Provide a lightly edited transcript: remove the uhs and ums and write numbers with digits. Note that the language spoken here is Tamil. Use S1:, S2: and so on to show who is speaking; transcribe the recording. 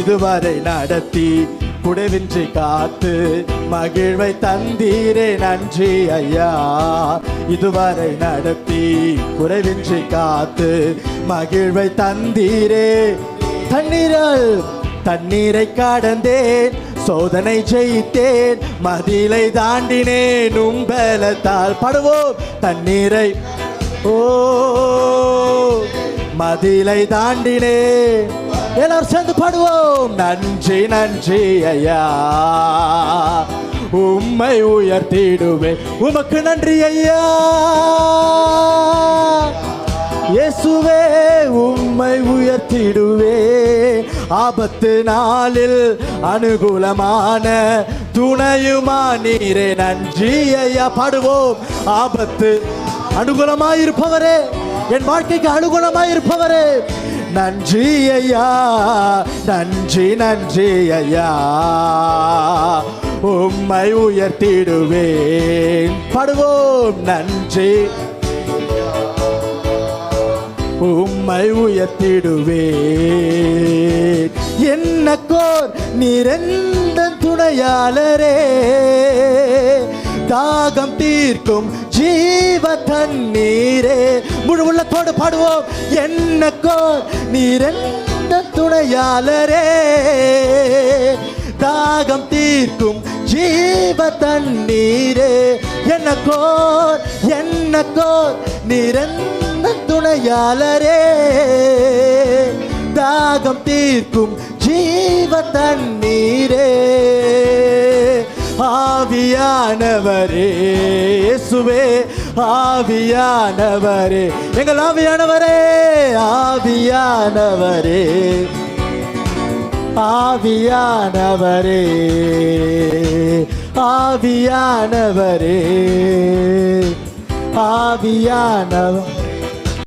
S1: இதுவரை நடத்தி குடைவின்றி காத்து மகிழ்வை தந்தீரே நன்றி ஐயா. இதுவரை நடத்தி குறைவின்றி காத்து மகிழ்வை தந்தீரே. தண்ணீரை கடந்தேன், சோதனை ஜெயித்தேன், மதிலை தாண்டினேன் உம்பலத்தால். பாடுவோம். தண்ணீரை மதிலை தாண்டினேன். எல்லாரும் சேர்ந்து பாடுவோம். நன்றி நன்றி ஐயா, உம்மை உயர்த்திடுவேன். உமக்கு நன்றி ஐயா. இயேசுவே உம்மை உயர்த்திடுவே. ஆபத்து நாளில் அனுகூலமான துணையுமா நீரே நன்றி ஐயா. பாடுவோம். ஆபத்து அனுகூலமாயிருப்பவரே, என் வாழ்க்கைக்கு அனுகூலமாயிருப்பவரே நன்றி ஐயா. நன்றி நன்றி ஐயா, உம்மை உயர்த்திடுவேன். பாடுவோம். நன்றி, உம்மை உயர்த்திடுவேன். என்னக்கோர் நீரெந்த துணையாளரே, தாகம் தீர்க்கும் ஜீவ தண்ணீரே. முழு உள்ளத்தோடு பாடுவோம். என்னக்கோர் நீரெந்த துணையாளரே, தாகம் தீர்க்கும் ஜீவ தண்ணீரே. என்னக்கோர் நீரெந்த துணையாளரே, தாகம் தீர்க்கும் ஜீவ தண்ணீரே. ஆவியானவரே இயேசுவே, ஆவியானவரே, எங்கள் ஆவியானவரே, ஆவியானவரே, ஆவியானவரே, ஆவியானவரே, ஆவியானவர்